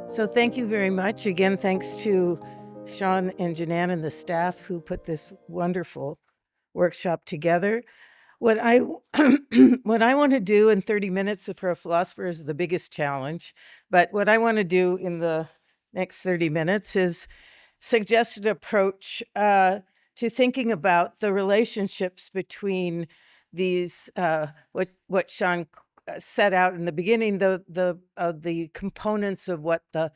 So thank you very much. Again, thanks to Sean and Janan and the staff who put this wonderful workshop together. What I what I want to do in 30 minutes for a philosopher is the biggest challenge. But what I want to do in the next 30 minutes is suggest an approach to thinking about the relationships between these what Sean set out in the beginning, the components of what the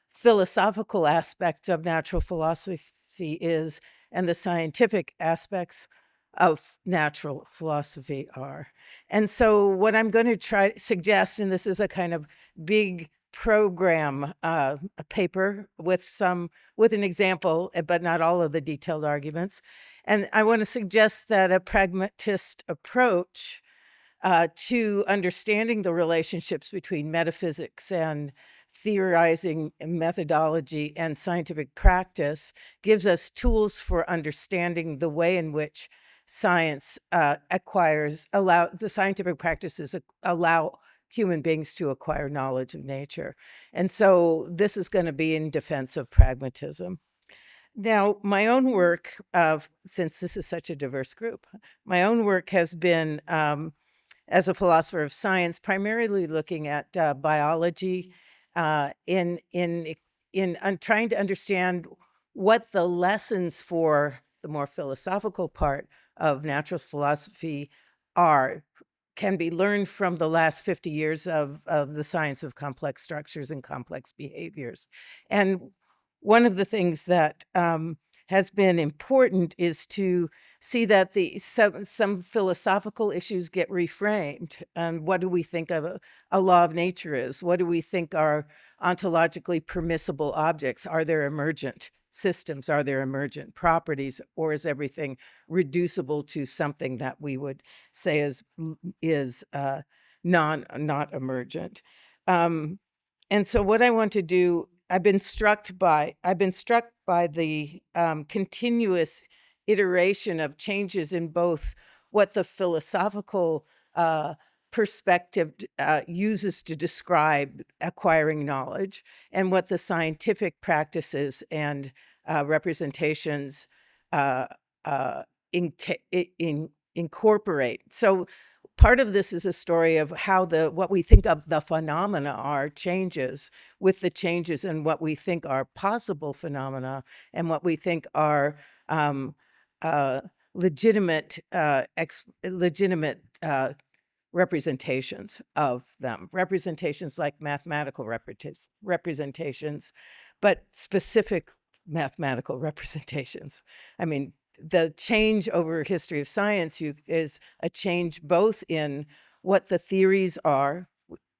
philosophical aspect of natural philosophy is and the scientific aspects of natural philosophy are. And so what I'm going to try to suggest, and this is a kind of big program a paper with an example, but not all of the detailed arguments. And I want to suggest that a pragmatist approach to understanding the relationships between metaphysics and theorizing methodology and scientific practice gives us tools for understanding the way in which science the scientific practices allow human beings to acquire knowledge of nature. And so this is going to be in defense of pragmatism. Now, my own work, since this is such a diverse group, my own work has been as a philosopher of science, primarily looking at biology, in trying to understand what the lessons for the more philosophical part of natural philosophy can be learned from the last 50 years of the science of complex structures and complex behaviors. And one of the things that has been important is to see that some philosophical issues get reframed. And what do we think of a law of nature is? What do we think are ontologically permissible objects? Are there emergent systems? Are there emergent properties? Or is everything reducible to something that we would say is not emergent? And so what I want to do, I've been struck by the continuous iteration of changes in both what the philosophical perspective uses to describe acquiring knowledge and what the scientific practices and representations incorporate. So part of this is a story of how what we think of the phenomena are changes with the changes in what we think are possible phenomena and what we think are legitimate representations of them, representations like mathematical representations, but specific mathematical representations. I mean, the change over history of science is a change both in what the theories are,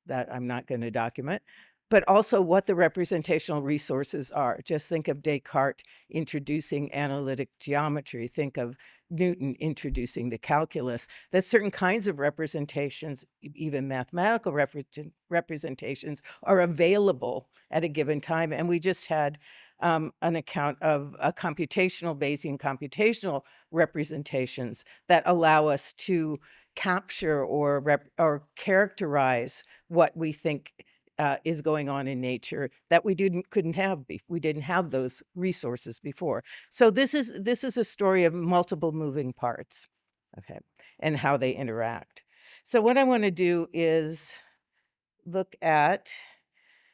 that I'm not going to document, but also what the representational resources are. Just think of Descartes introducing analytic geometry. Think of Newton introducing the calculus. That certain kinds of representations, even mathematical representations, are available at a given time. And we just had an account of a Bayesian computational representations that allow us to capture or characterize what we think is going on in nature that we didn't have those resources before. So this is a story of multiple moving parts, okay, and how they interact. So what I want to do is look at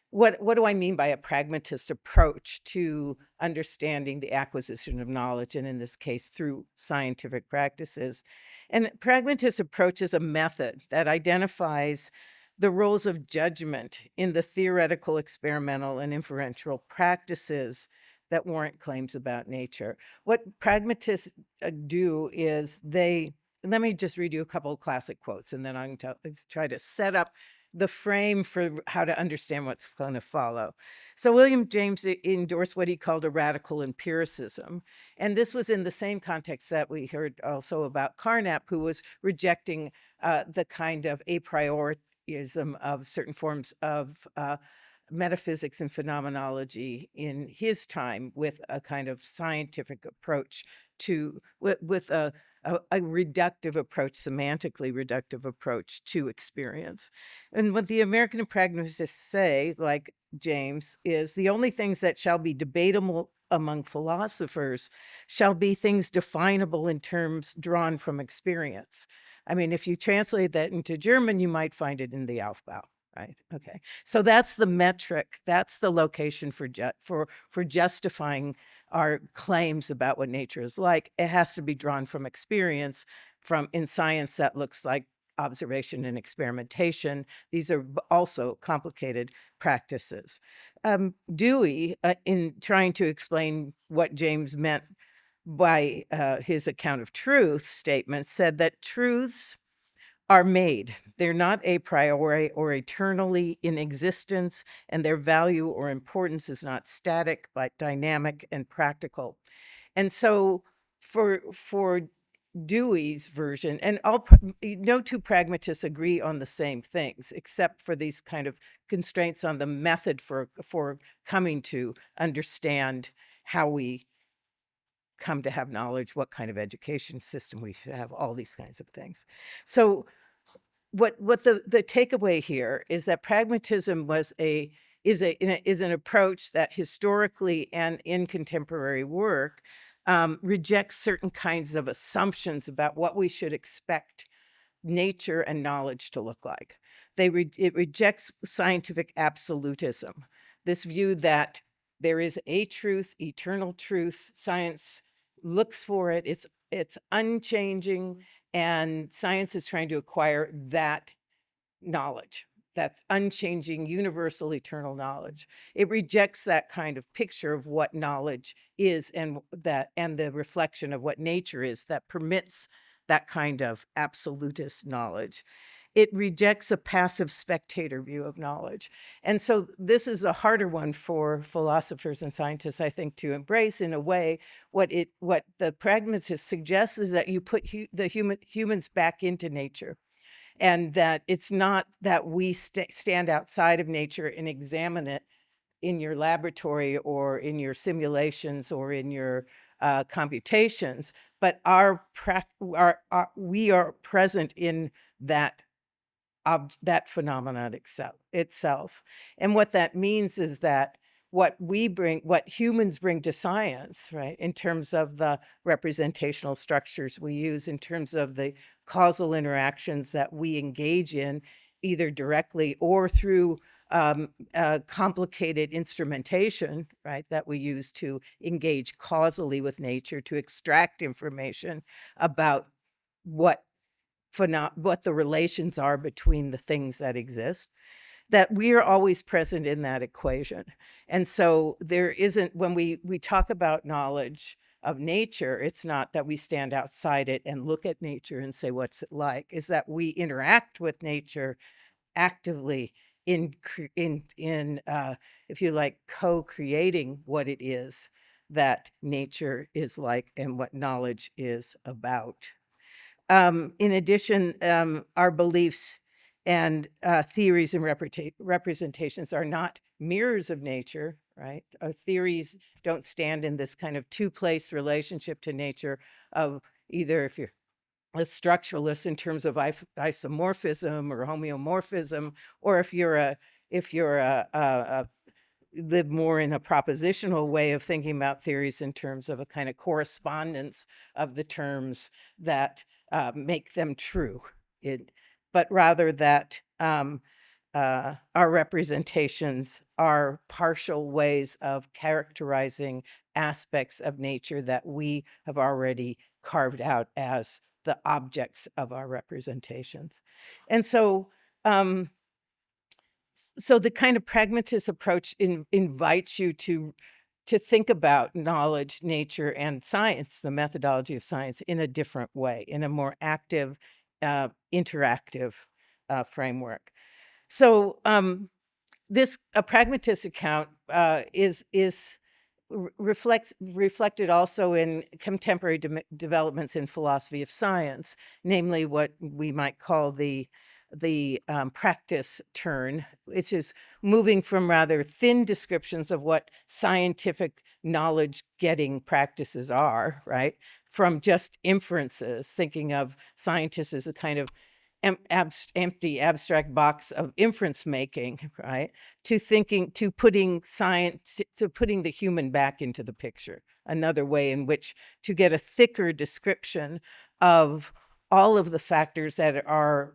what do I mean by a pragmatist approach to understanding the acquisition of knowledge, and in this case, through scientific practices. And pragmatist approach is a method that identifies the roles of judgment in the theoretical, experimental, and inferential practices that warrant claims about nature. What pragmatists do is let me just read you a couple of classic quotes, and then I can try to set up the frame for how to understand what's going to follow. So William James endorsed what he called a radical empiricism. And this was in the same context that we heard also about Carnap, who was rejecting the kind of a priorism of certain forms of metaphysics and phenomenology in his time, with a kind of scientific approach with a a reductive approach, semantically reductive approach to experience. And what the American pragmatists say, like James, is the only things that shall be debatable among philosophers shall be things definable in terms drawn from experience. I mean, if you translate that into German, you might find it in the Aufbau, right? Okay. So that's the metric. That's the location for justifying our claims about what nature is like. It has to be drawn from experience. From in science, that looks like observation and experimentation. These are also complicated practices. Dewey, in trying to explain what James meant by his account of truth statement, said that truths are made. They're not a priori or eternally in existence, and their value or importance is not static, but dynamic and practical. And so for Dewey's version, and no two pragmatists agree on the same things, except for these kind of constraints on the method for coming to understand how we come to have knowledge, what kind of education system we should have, all these kinds of things. So what the takeaway here is that pragmatism is an approach that historically and in contemporary work rejects certain kinds of assumptions about what we should expect nature and knowledge to look like. It rejects scientific absolutism, this view that there is a truth, eternal truth. Science looks for it. It's unchanging, and science is trying to acquire that knowledge. That's unchanging, universal, eternal knowledge. It rejects that kind of picture of what knowledge is, and the reflection of what nature is that permits that kind of absolutist knowledge. It rejects a passive spectator view of knowledge. And so this is a harder one for philosophers and scientists, I think, to embrace. In a way, what the pragmatist suggests is that you put humans back into nature, and that it's not that we stand outside of nature and examine it in your laboratory or in your simulations or in your computations, but we are present in that phenomenon itself. And what that means is that what humans bring to science, right, in terms of the representational structures we use, in terms of the causal interactions that we engage in, either directly or through complicated instrumentation, right, that we use to engage causally with nature, to extract information about what the relations are between the things that exist, that we are always present in that equation. And so there isn't, when we talk about knowledge of nature, it's not that we stand outside it and look at nature and say, what's it like? Is that we interact with nature actively in if you like, co-creating what it is that nature is like and what knowledge is about. In addition, our beliefs and theories and representations are not mirrors of nature, right? Our theories don't stand in this kind of two-place relationship to nature of either, if you're a structuralist in terms of isomorphism or homeomorphism, or if you're a live more in a propositional way of thinking about theories in terms of a kind of correspondence of the terms that make them true, but rather that our representations are partial ways of characterizing aspects of nature that we have already carved out as the objects of our representations. And so the kind of pragmatist approach invites you to think about knowledge, nature, and science, the methodology of science, in a different way, in a more active, interactive framework. So a pragmatist account is reflected also in contemporary developments in philosophy of science, namely what we might call the the practice turn, which is moving from rather thin descriptions of what scientific knowledge getting practices are, right? From just inferences, thinking of scientists as a kind of empty abstract box of inference making, right? To thinking, to putting science, to putting the human back into the picture, another way in which to get a thicker description of all of the factors that are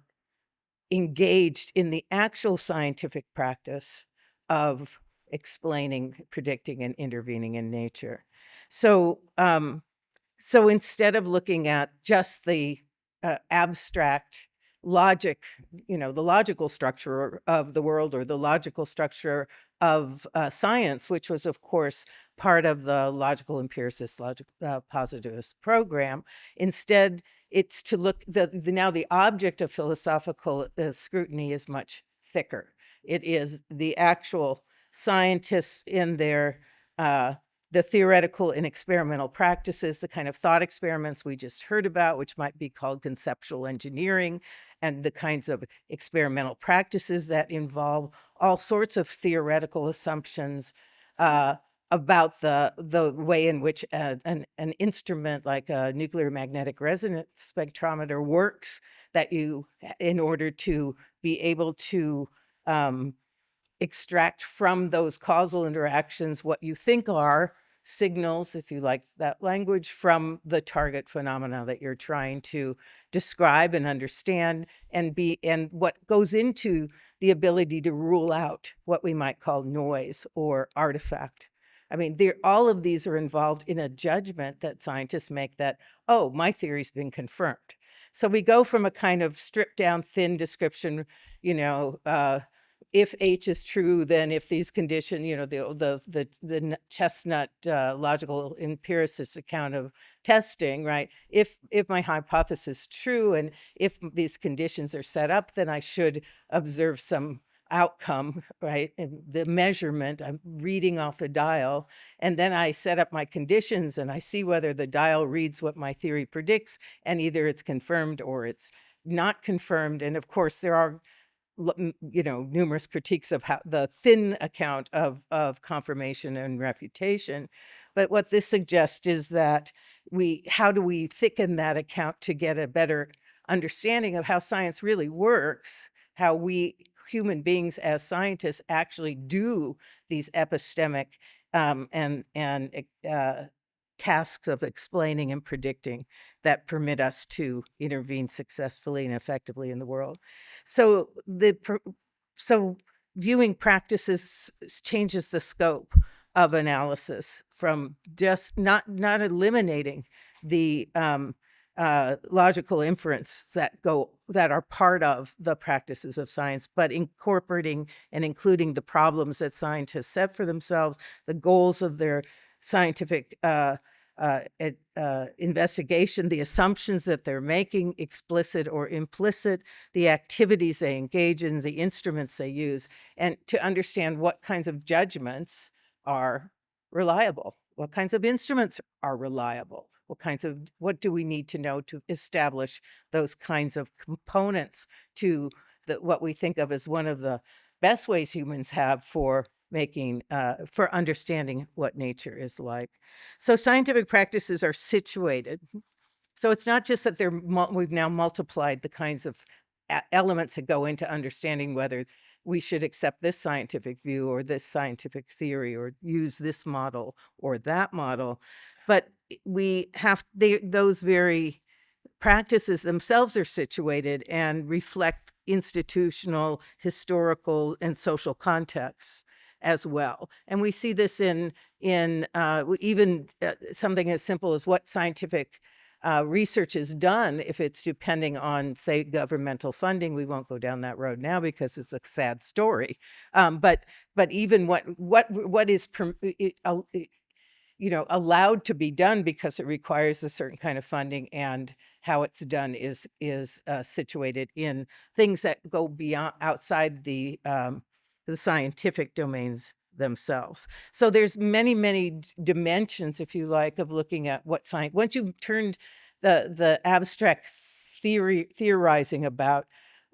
engaged in the actual scientific practice of explaining, predicting, and intervening in nature. So, so instead of looking at just the abstract logic, the logical structure of the world, or the logical structure of science, which was, of course, part of the logical empiricist, positivist program, instead, it's to look, now the object of philosophical scrutiny is much thicker. It is the actual scientists in their the theoretical and experimental practices, the kind of thought experiments we just heard about, which might be called conceptual engineering, and the kinds of experimental practices that involve all sorts of theoretical assumptions about the way in which an instrument like a nuclear magnetic resonance spectrometer works, that you, in order to be able to extract from those causal interactions what you think are signals, if you like that language, from the target phenomena that you're trying to describe and understand, and what goes into the ability to rule out what we might call noise or artifact. I mean, all of these are involved in a judgment that scientists make that, oh, my theory's been confirmed. So we go from a kind of stripped down, thin description, if H is true, then if these conditions, the chestnut logical empiricist account of testing, right? If my hypothesis is true, and if these conditions are set up, then I should observe some outcome, right? And the measurement, I'm reading off a dial, and then I set up my conditions, and I see whether the dial reads what my theory predicts, and either it's confirmed or it's not confirmed. And of course, there are numerous critiques of how the thin account of confirmation and refutation. But what this suggests is that how do we thicken that account to get a better understanding of how science really works, how we human beings as scientists actually do these epistemic and tasks of explaining and predicting that permit us to intervene successfully and effectively in the world. So so viewing practices changes the scope of analysis from just not eliminating the logical inference that are part of the practices of science, but incorporating and including the problems that scientists set for themselves, the goals of their scientific investigation, the assumptions that they're making, explicit or implicit, the activities they engage in, the instruments they use, and to understand what kinds of judgments are reliable, what kinds of instruments are reliable, what do we need to know to establish those kinds of components to what we think of as one of the best ways humans have for for understanding what nature is like. So scientific practices are situated. So it's not just that we've now multiplied the kinds of elements that go into understanding whether we should accept this scientific view or this scientific theory or use this model or that model, but those very practices themselves are situated and reflect institutional, historical, and social contexts as well. And we see this in even something as simple as what scientific research is done. If it's depending on, say, governmental funding, we won't go down that road now because it's a sad story. But even what is allowed to be done because it requires a certain kind of funding, and how it's done is situated in things that go beyond, outside the scientific domains themselves. So there's many dimensions, if you like, of looking at what science. Once you've turned the abstract theorizing about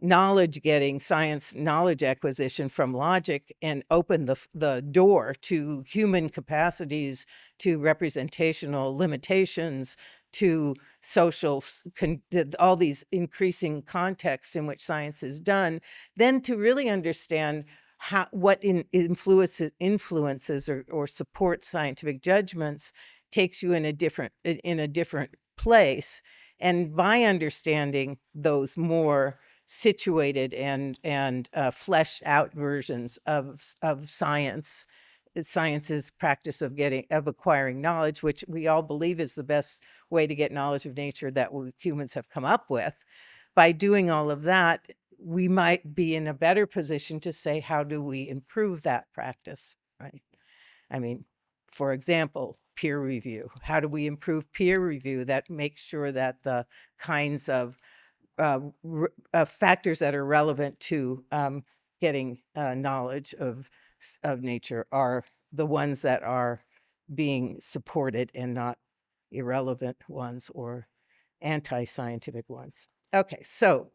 knowledge getting, science knowledge acquisition from logic, and open the door to human capacities, to representational limitations, to social, all these increasing contexts in which science is done, then to really understand what influences or supports scientific judgments takes you in a different place. And by understanding those more situated and fleshed out versions of science's practice of acquiring knowledge, which we all believe is the best way to get knowledge of nature that humans have come up with. By doing all of that, we might be in a better position to say, how do we improve that practice, right? I mean, for example, peer review. How do we improve peer review that makes sure that the kinds of factors that are relevant to getting knowledge of nature are the ones that are being supported and not irrelevant ones or anti-scientific ones. Okay, so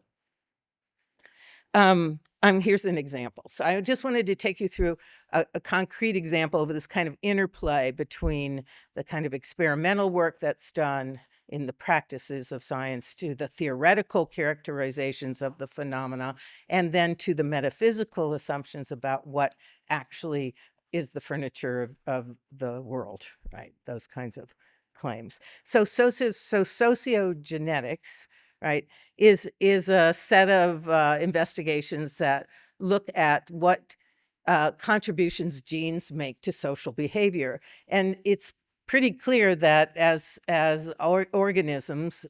here's an example. So I just wanted to take you through a concrete example of this kind of interplay between the kind of experimental work that's done in the practices of science to the theoretical characterizations of the phenomena, and then to the metaphysical assumptions about what actually is the furniture of the world, right? Those kinds of claims. So sociogenetics, right, is a set of investigations that look at what contributions genes make to social behavior. And it's pretty clear that as organisms,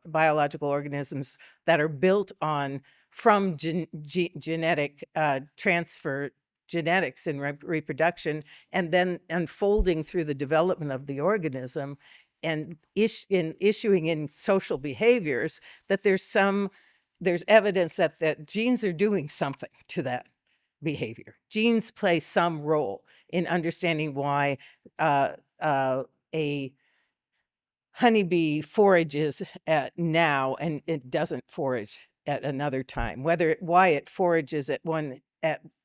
biological organisms that are built on from genetic transfer, genetics and reproduction, and then unfolding through the development of the organism, and issuing in social behaviors, that there's evidence that genes are doing something to that behavior. Genes play some role in understanding why a honeybee forages at now and it doesn't forage at another time, why it forages at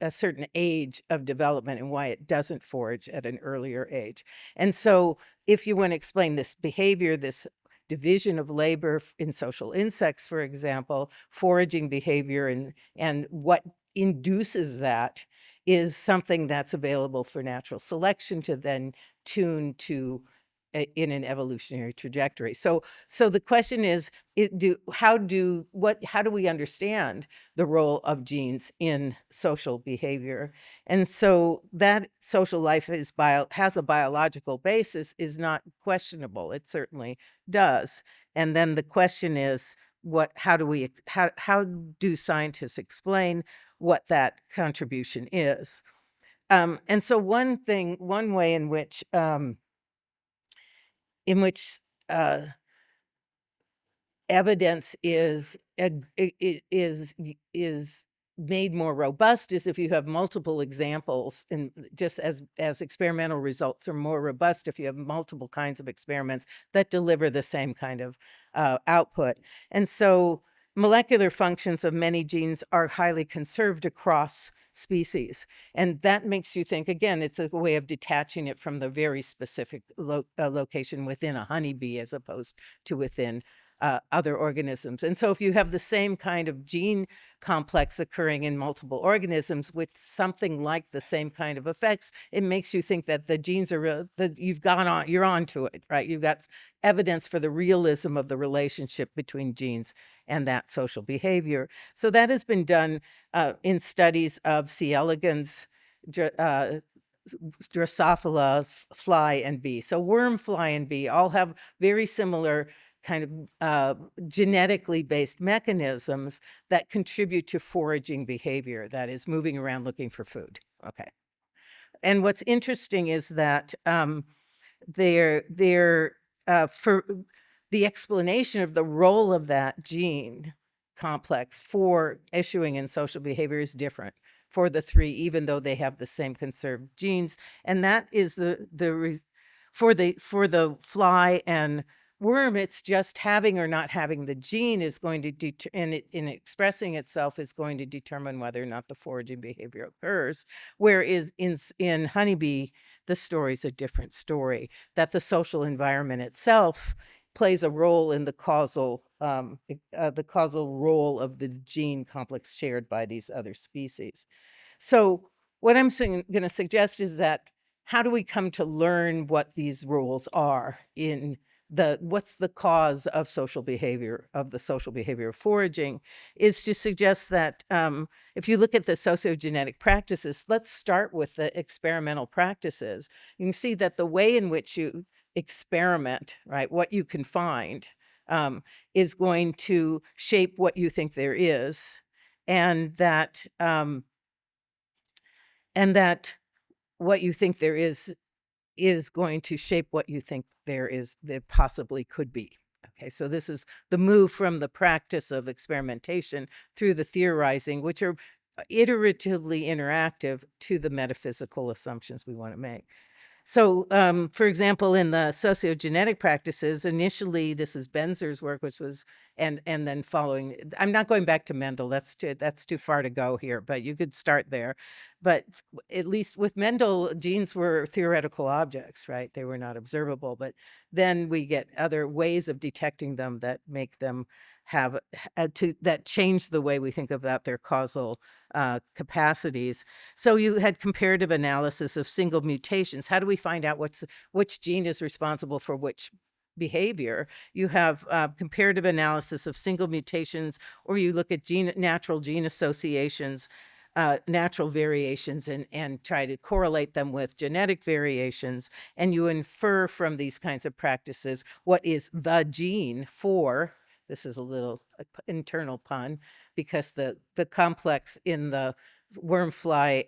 a certain age of development and why it doesn't forage at an earlier age. And so if you want to explain this behavior, this division of labor in social insects, for example, foraging behavior and what induces that is something that's available for natural selection to then tune to in an evolutionary trajectory. So the question is, how do we understand the role of genes in social behavior? And so that social life has a biological basis is not questionable. It certainly does. And then the question is, how do scientists explain what that contribution is? And so one way in which evidence is made more robust is if you have multiple examples, and just as experimental results are more robust if you have multiple kinds of experiments that deliver the same kind of output. And so molecular functions of many genes are highly conserved across species. And that makes you think, again, it's a way of detaching it from the very specific location within a honeybee as opposed to within other organisms. And so if you have the same kind of gene complex occurring in multiple organisms with something like the same kind of effects, it makes you think that the genes are that you're onto it, right? You've got evidence for the realism of the relationship between genes and that social behavior. So that has been done in studies of C. elegans, Drosophila, fly, and bee. So worm, fly, and bee all have very similar kind of genetically based mechanisms that contribute to foraging behavior, that is moving around looking for food. Okay. And what's interesting is that for the explanation of the role of that gene complex for issuing in social behavior is different for the three, even though they have the same conserved genes. And that is for the fly and worm, it's just having or not having the gene is going to in expressing itself is going to determine whether or not the foraging behavior occurs. Whereas in honeybee, the story's a different story, that the social environment itself plays a role in the causal role of the gene complex shared by these other species. So what I'm going to suggest is that how do we come to learn what these rules are in what's the cause of social behavior, of the social behavior of foraging, is to suggest that if you look at the sociogenetic practices, let's start with the experimental practices. You can see that the way in which you experiment, right, what you can find, is going to shape what you think there is, and that what you think there is going to shape what you think there possibly could be. Okay, so this is the move from the practice of experimentation through the theorizing, which are iteratively interactive, to the metaphysical assumptions we want to make. So, for example, in the sociogenetic practices, initially, this is Benzer's work, which was, and then following. I'm not going back to Mendel. That's too far to go here, but you could start there. But at least with Mendel, genes were theoretical objects, right? They were not observable. But then we get other ways of detecting them that make them that change the way we think about their causal capacities. So you had comparative analysis of single mutations. How do we find out which gene is responsible for which behavior? You have comparative analysis of single mutations, or you look at natural gene associations, natural variations, and try to correlate them with genetic variations. And you infer from these kinds of practices what is the gene for. This is a little internal pun, because the complex in the wormfly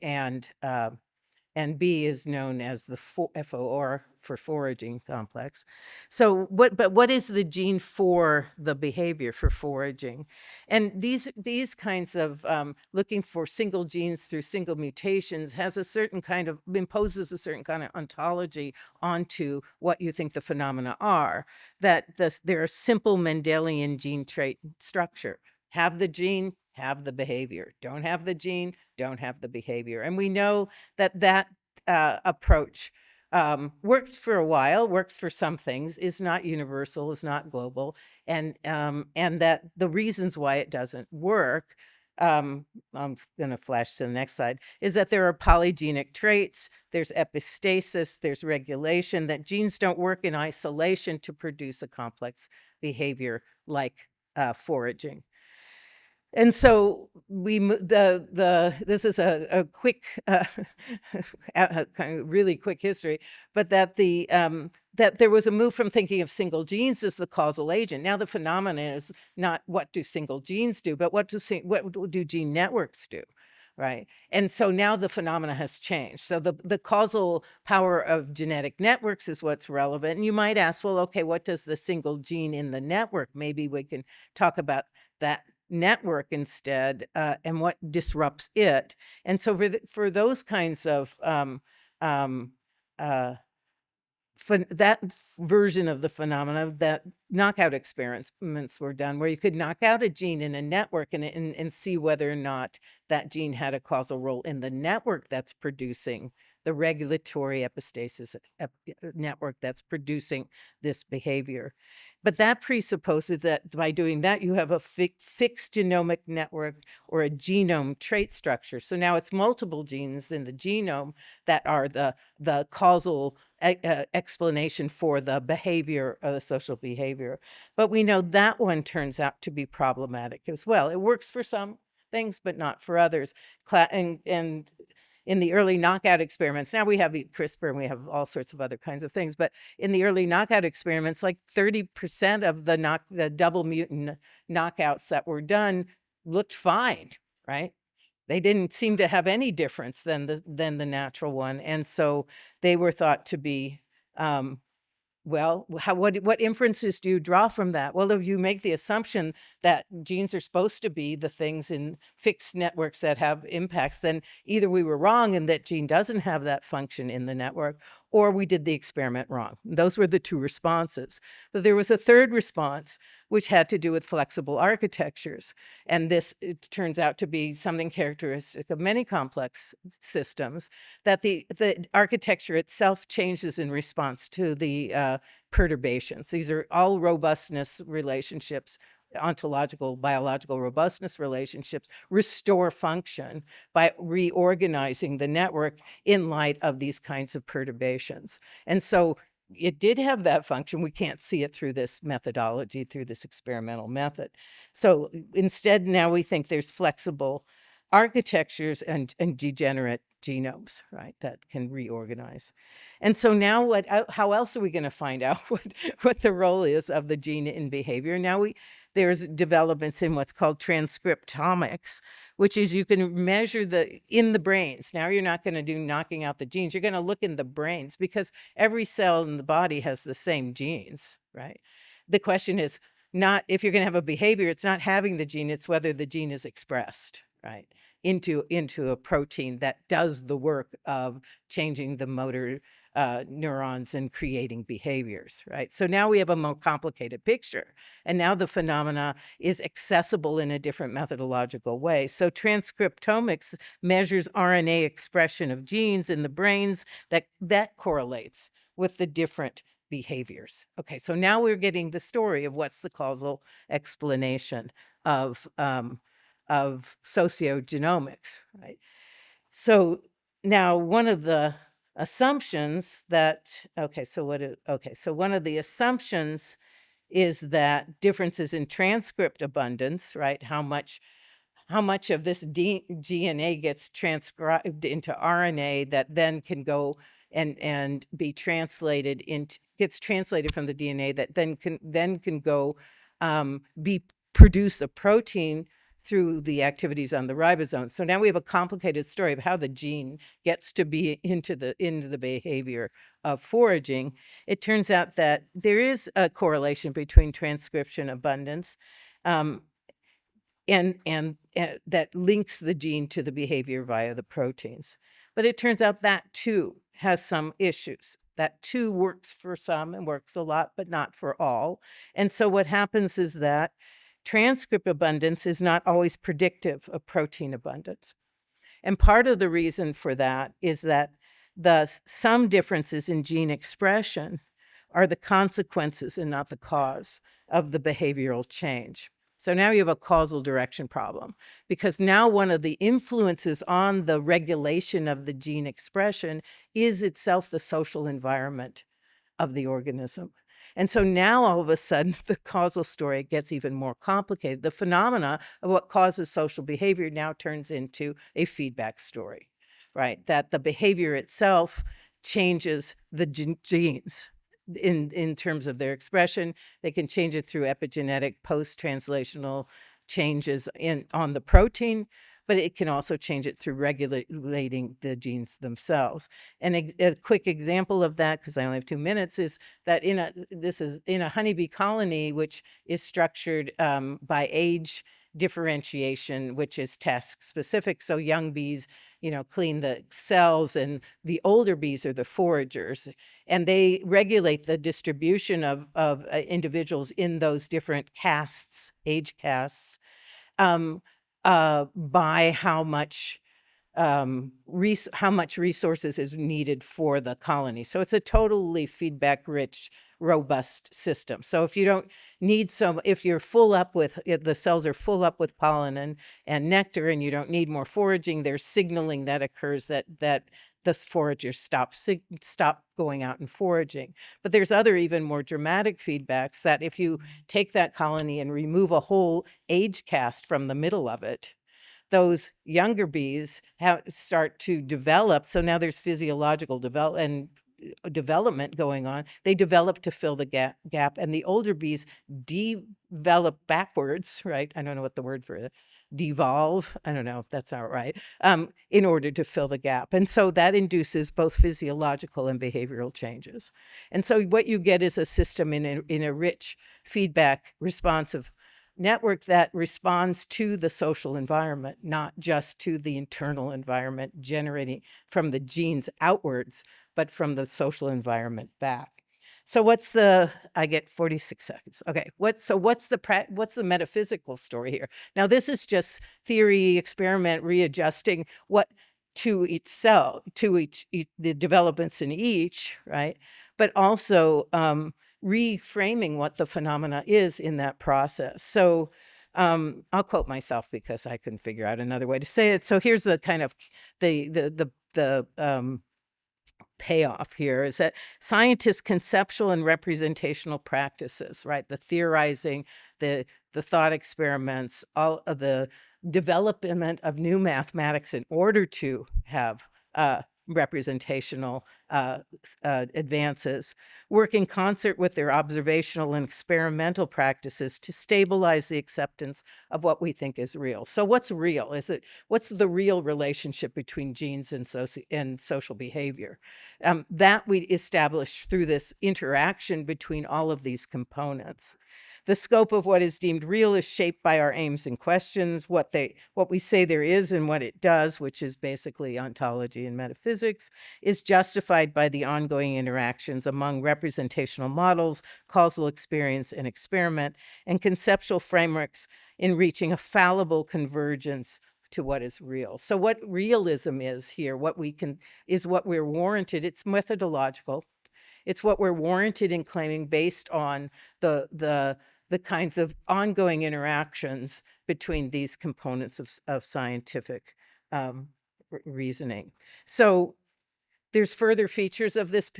and bee is known as the FOR, for foraging complex. So what is the gene for the behavior for foraging? And these kinds of looking for single genes through single mutations imposes a certain kind of ontology onto what you think the phenomena are, that there are simple Mendelian gene trait structure. Have the gene, have the behavior. Don't have the gene, don't have the behavior. And we know that approach worked for a while, works for some things, is not universal, is not global, and that the reasons why it doesn't work, I'm going to flash to the next slide, is that there are polygenic traits, there's epistasis, there's regulation, that genes don't work in isolation to produce a complex behavior like foraging. And so this is a quick, kind of really quick history, but that that there was a move from thinking of single genes as the causal agent. Now the phenomenon is not what do single genes do, but what do gene networks do, right? And so now the phenomena has changed. So the causal power of genetic networks is what's relevant. And you might ask, well, okay, what does the single gene in the network? Maybe we can talk about that network instead, and what disrupts it. And so for those kinds of that version of the phenomena, that knockout experiments were done, where you could knock out a gene in a network and see whether or not that gene had a causal role in the network that's producing the regulatory epistasis network that's producing this behavior. But that presupposes that by doing that, you have a fixed genomic network or a genome trait structure. So now it's multiple genes in the genome that are the causal explanation for the behavior, the social behavior. But we know that one turns out to be problematic as well. It works for some things, but not for others. And in the early knockout experiments, now we have CRISPR and we have all sorts of other kinds of things, but in the early knockout experiments, like 30% of the double mutant knockouts that were done looked fine, right? They didn't seem to have any difference than the natural one. And so they were thought to be, well, what inferences do you draw from that? Well, if you make the assumption that genes are supposed to be the things in fixed networks that have impacts, then either we were wrong and that gene doesn't have that function in the network, or we did the experiment wrong. Those were the two responses. But there was a third response, which had to do with flexible architectures. And this, it turns out to be something characteristic of many complex systems, that the architecture itself changes in response to the perturbations. These are all robustness relationships, ontological, biological robustness relationships, restore function by reorganizing the network in light of these kinds of perturbations. And so it did have that function. We can't see it through this methodology, through this experimental method. So instead, now we think there's flexible architectures and degenerate genomes, right, that can reorganize. And so now how else are we going to find out what the role is of the gene in behavior? Now there's developments in what's called transcriptomics, which is you can measure in the brains. Now you're not going to do knocking out the genes. You're going to look in the brains because every cell in the body has the same genes, right? The question is not if you're going to have a behavior, it's not having the gene, it's whether the gene is expressed, right, into a protein that does the work of changing the motor neurons and creating behaviors, right? So now we have a more complicated picture, and now the phenomena is accessible in a different methodological way. So transcriptomics measures RNA expression of genes in the brains that correlates with the different behaviors. Okay, so now we're getting the story of what's the causal explanation of sociogenomics, right? So now one of the assumptions so one of the assumptions is that differences in transcript abundance, right? How much of this DNA gets transcribed into RNA that then can go and be translated into, gets translated from the DNA that then can go produce a protein through the activities on the ribosome. So now we have a complicated story of how the gene gets to be into the behavior of foraging. It turns out that there is a correlation between transcription abundance and that links the gene to the behavior via the proteins. But it turns out that too has some issues. That too works for some and works a lot, but not for all. And so what happens is that transcript abundance is not always predictive of protein abundance. And part of the reason for that is that some differences in gene expression are the consequences and not the cause of the behavioral change. So now you have a causal direction problem, because now one of the influences on the regulation of the gene expression is itself the social environment of the organism. And so now all of a sudden the causal story gets even more complicated. The phenomena of what causes social behavior now turns into a feedback story, right? That the behavior itself changes the genes in terms of their expression. They can change it through epigenetic post-translational changes on the protein, but it can also change it through regulating the genes themselves. And a quick example of that, because I only have 2 minutes, is that in a honeybee colony, which is structured by age differentiation, which is task specific. So young bees, clean the cells, and the older bees are the foragers, and they regulate the distribution of individuals in those different castes, age castes, by how much resources is needed for the colony. So it's a totally feedback-rich, robust system. So if you don't need if you're full up with, if the cells are full up with pollen and nectar, and you don't need more foraging, there's signaling that occurs that the foragers stop going out and foraging. But there's other even more dramatic feedbacks that if you take that colony and remove a whole age caste from the middle of it, those younger bees start to develop. So now there's physiological development going on. They develop to fill the gap, and the older bees develop backwards, right? I don't know what the word for it, devolve. I don't know if that's not right, in order to fill the gap. And so that induces both physiological and behavioral changes. And so what you get is a system in a rich feedback responsive network that responds to the social environment, not just to the internal environment generating from the genes outwards, but from the social environment back. So I get 46 seconds. Okay. What's the metaphysical story here? Now, this is just theory, experiment, readjusting what to each cell, to the developments in each, right? But also reframing what the phenomena is in that process. So I'll quote myself because I couldn't figure out another way to say it. So here's the kind of the payoff here is that scientists' conceptual and representational practices, right? The theorizing, the thought experiments, all of the development of new mathematics in order to have representational advances, work in concert with their observational and experimental practices to stabilize the acceptance of what we think is real. So what's real? What's the real relationship between genes and social behavior? That we establish through this interaction between all of these components. The scope of what is deemed real is shaped by our aims and questions, what we say there is and what it does, which is basically ontology and metaphysics, is justified by the ongoing interactions among representational models, causal experience and experiment, and conceptual frameworks in reaching a fallible convergence to what is real. So what realism is here, is what we're warranted. It's methodological. It's what we're warranted in claiming based on the kinds of ongoing interactions between these components of scientific reasoning. So there's further features of this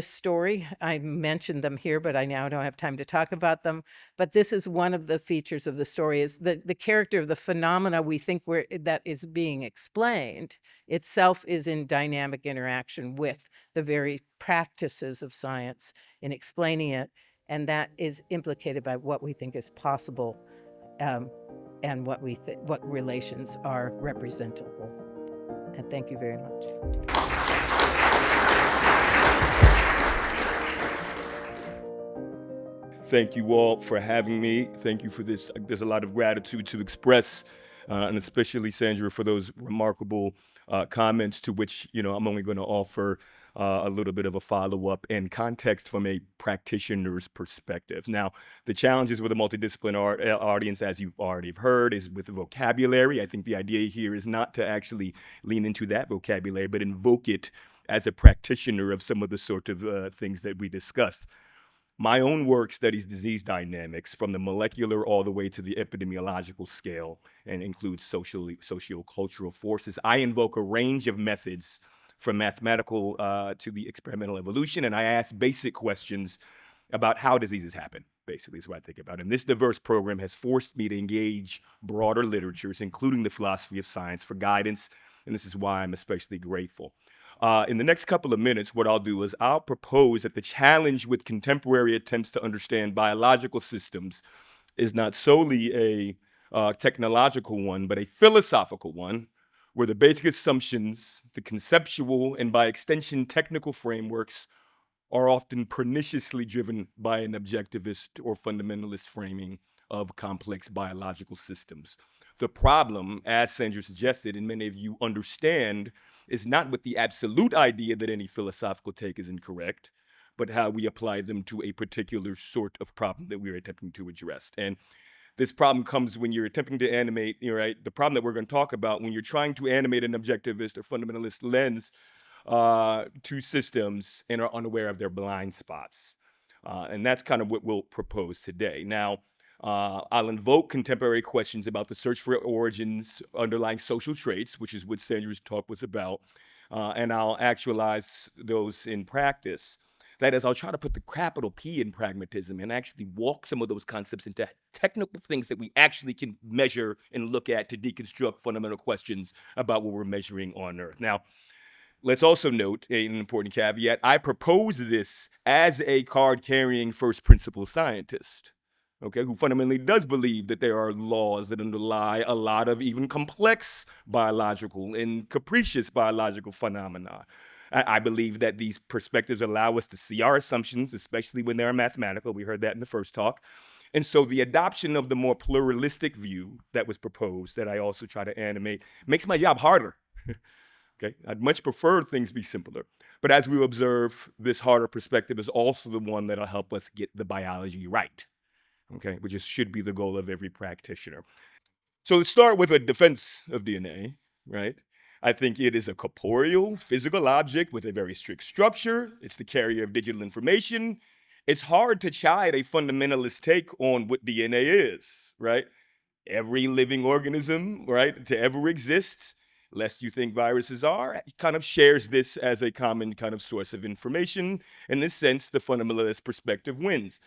story. I mentioned them here, but I now don't have time to talk about them. But this is one of the features of the story, is the character of the phenomena we think that is being explained itself is in dynamic interaction with the very practices of science in explaining it. And that is implicated by what we think is possible and what relations are representable. And thank you very much. Thank you all for having me. Thank you for this. There's a lot of gratitude to express, and especially Sandra for those remarkable comments, to which I'm only going to offer a little bit of a follow-up and context from a practitioner's perspective. Now, the challenges with a multidisciplinary audience, as you've already heard, is with the vocabulary. I think the idea here is not to actually lean into that vocabulary, but invoke it as a practitioner of some of the sort of things that we discussed. My own work studies disease dynamics from the molecular all the way to the epidemiological scale and includes socio-cultural forces. I invoke a range of methods from mathematical to the experimental evolution, and I ask basic questions about how diseases happen, basically, is what I think about. And this diverse program has forced me to engage broader literatures, including the philosophy of science, for guidance, and this is why I'm especially grateful. In the next couple of minutes, what I'll do is I'll propose that the challenge with contemporary attempts to understand biological systems is not solely a technological one, but a philosophical one, where the basic assumptions, the conceptual, and by extension, technical frameworks are often perniciously driven by an objectivist or fundamentalist framing of complex biological systems. The problem, as Sandra suggested, and many of you understand, is not with the absolute idea that any philosophical take is incorrect, but how we apply them to a particular sort of problem that we're attempting to address. And this problem comes when you're attempting to animate, right? The problem that we're going to talk about when you're trying to animate an objectivist or fundamentalist lens to systems and are unaware of their blind spots. And that's kind of what we'll propose today. Now, I'll invoke contemporary questions about the search for origins underlying social traits, which is what Sandra's talk was about, and I'll actualize those in practice. That is, I'll try to put the capital P in pragmatism and actually walk some of those concepts into technical things that we actually can measure and look at to deconstruct fundamental questions about what we're measuring on Earth. Now, let's also note an important caveat. I propose this as a card-carrying first principle scientist, okay, who fundamentally does believe that there are laws that underlie a lot of even complex biological and capricious biological phenomena. I believe that these perspectives allow us to see our assumptions, especially when they're mathematical. We heard that in the first talk. And so the adoption of the more pluralistic view that was proposed, that I also try to animate, makes my job harder. Okay, I'd much prefer things be simpler. But as we observe, this harder perspective is also the one that'll help us get the biology right. Okay, which should be the goal of every practitioner. So to start with a defense of DNA, right? I think it is a corporeal, physical object with a very strict structure. It's the carrier of digital information. It's hard to chide a fundamentalist take on what DNA is, right? Every living organism, right, to ever exist, lest you think viruses are, kind of shares this as a common kind of source of information. In this sense, the fundamentalist perspective wins.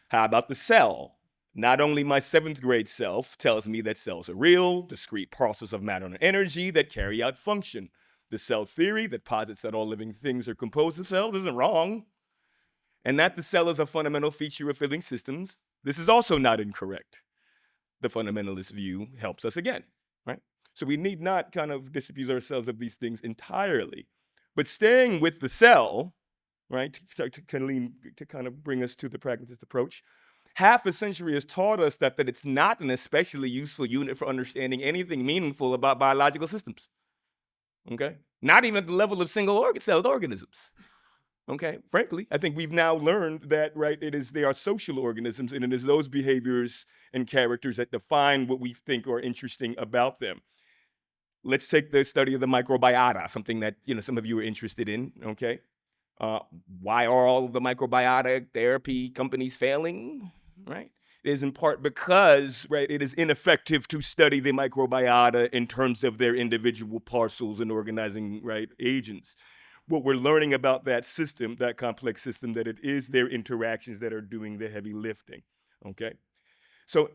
How about the cell? Not only my 7th grade self tells me that cells are real, discrete parcels of matter and energy that carry out function. The cell theory that posits that all living things are composed of cells isn't wrong. And that the cell is a fundamental feature of living systems, this is also not incorrect. The fundamentalist view helps us again, right? So we need not kind of disabuse ourselves of these things entirely. But staying with the cell, right, to kind of bring us to the pragmatist approach, half a century has taught us that it's not an especially useful unit for understanding anything meaningful about biological systems. Okay? Not even at the level of single-celled organisms. Okay? Frankly, I think we've now learned that, right, they are social organisms, and it is those behaviors and characters that define what we think are interesting about them. Let's take the study of the microbiota, something that, some of you are interested in, okay? Why are all of the microbiota therapy companies failing, right? It is in part because, right, it is ineffective to study the microbiota in terms of their individual parcels and organizing, right, agents. What we're learning about that system, that complex system, that it is their interactions that are doing the heavy lifting, okay? So,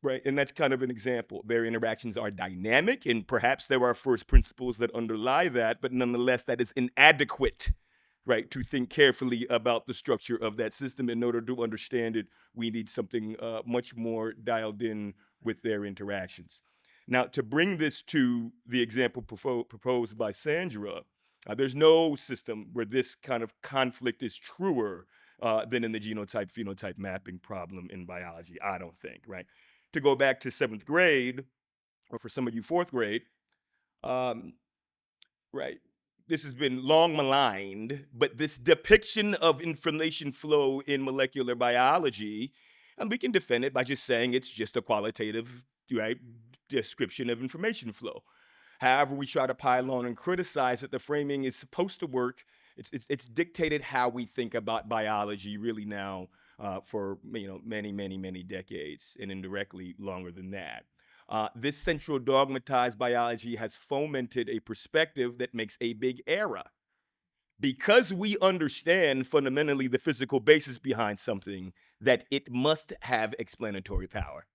right, and that's kind of an example. Their interactions are dynamic, and perhaps there are first principles that underlie that, but nonetheless, that is inadequate, right, to think carefully about the structure of that system. In order to understand it, we need something much more dialed in with their interactions. Now, to bring this to the example proposed by Sandra, there's no system where this kind of conflict is truer than in the genotype-phenotype mapping problem in biology, I don't think, right? To go back to 7th grade, or for some of you 4th grade, right, this has been long maligned, but this depiction of information flow in molecular biology, and we can defend it by just saying it's just a qualitative, right, description of information flow. However we try to pile on and criticize it, the framing is supposed to work. It's dictated how we think about biology really now for many decades, and indirectly longer than that. This central dogmatized biology has fomented a perspective that makes a big error. Because we understand fundamentally the physical basis behind something, that it must have explanatory power,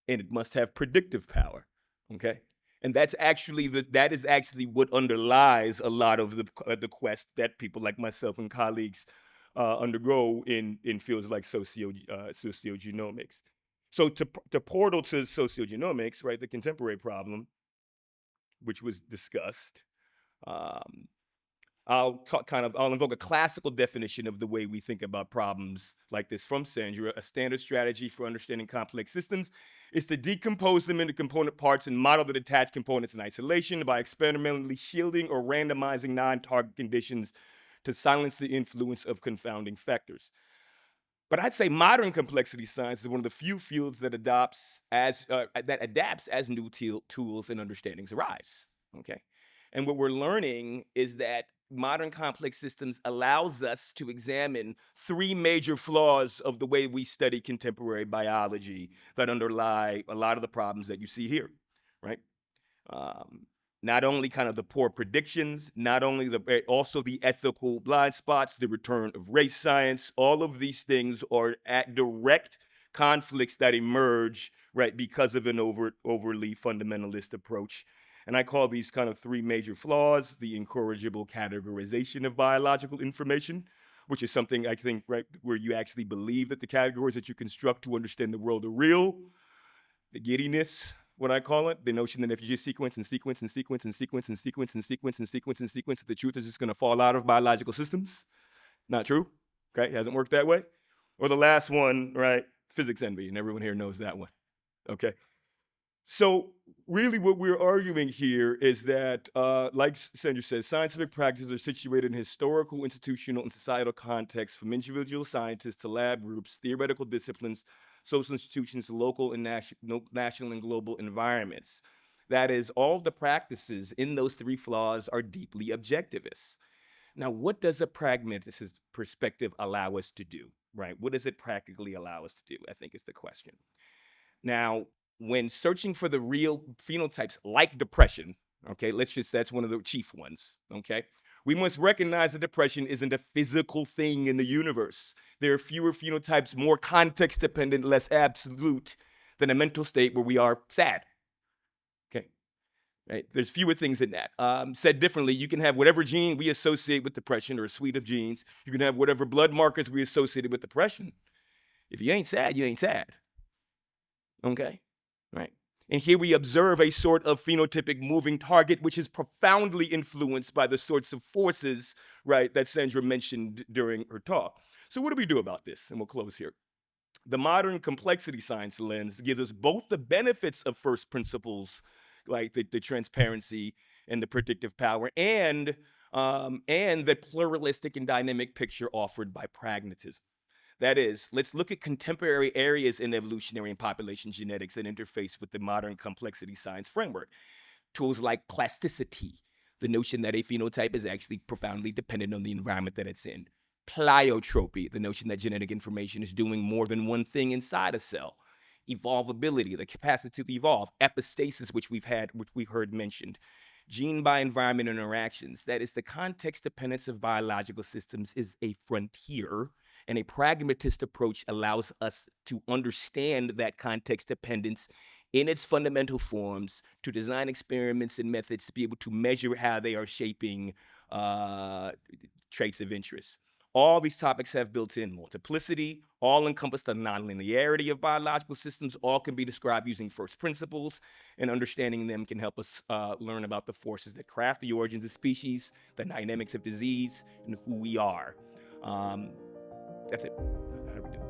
and it must have predictive power, okay? And that is actually what underlies a lot of the quest that people like myself and colleagues undergo in fields like sociogenomics. So to portal to sociogenomics, right, the contemporary problem, which was discussed, I'll invoke a classical definition of the way we think about problems like this from Sandra. A standard strategy for understanding complex systems is to decompose them into component parts and model the detached components in isolation by experimentally shielding or randomizing non-target conditions to silence the influence of confounding factors. But I'd say modern complexity science is one of the few fields that adapts as new tools and understandings arise. Okay, and what we're learning is that modern complex systems allows us to examine 3 major flaws of the way we study contemporary biology that underlie a lot of the problems that you see here, right? Not only kind of the poor predictions, not only also the ethical blind spots, the return of race science, all of these things are at direct conflicts that emerge, right, because of an overly fundamentalist approach. And I call these kind of 3 major flaws: the incorrigible categorization of biological information, which is something I think, right, where you actually believe that the categories that you construct to understand the world are real; the giddiness, what I call it, the notion that if you just sequence and sequence and sequence and sequence and sequence and sequence and sequence and sequence, the truth is just gonna fall out of biological systems. Not true, okay? It hasn't worked that way. Or the last one, right, Physics envy, and everyone here knows that one. Okay. So really what we're arguing here is that, like Sandra says, scientific practices are situated in historical, institutional, and societal contexts from individual scientists to lab groups, theoretical disciplines, social institutions, local and national and global environments. That is, all the practices in those three flaws are deeply objectivist. Now, what does a pragmatist perspective allow us to do, right? What does it practically allow us to do, I think is the question. Now, when searching for the real phenotypes like depression, okay, that's one of the chief ones, okay? We must recognize that depression isn't a physical thing in the universe. There are fewer phenotypes, more context dependent, less absolute than a mental state where we are sad, okay? Right? There's fewer things than that. Said differently, you can have whatever gene we associate with depression or a suite of genes. You can have whatever blood markers we associated with depression. If you ain't sad, you ain't sad. Okay, right? And here we observe a sort of phenotypic moving target, which is profoundly influenced by the sorts of forces, right, that Sandra mentioned during her talk. So what do we do about this? And we'll close here. The modern complexity science lens gives us both the benefits of first principles, like the transparency and the predictive power, and the pluralistic and dynamic picture offered by pragmatism. That is, let's look at contemporary areas in evolutionary and population genetics that interface with the modern complexity science framework. Tools like plasticity, the notion that a phenotype is actually profoundly dependent on the environment that it's in. Pleiotropy, the notion that genetic information is doing more than one thing inside a cell. Evolvability, the capacity to evolve. Epistasis, which we heard mentioned. Gene by environment interactions, that is, the context dependence of biological systems is a frontier, and a pragmatist approach allows us to understand that context dependence in its fundamental forms, to design experiments and methods to be able to measure how they are shaping traits of interest. All these topics have built-in multiplicity, all encompass the nonlinearity of biological systems, all can be described using first principles, and understanding them can help us learn about the forces that craft the origins of species, the dynamics of disease, and who we are. That's it. How do we do?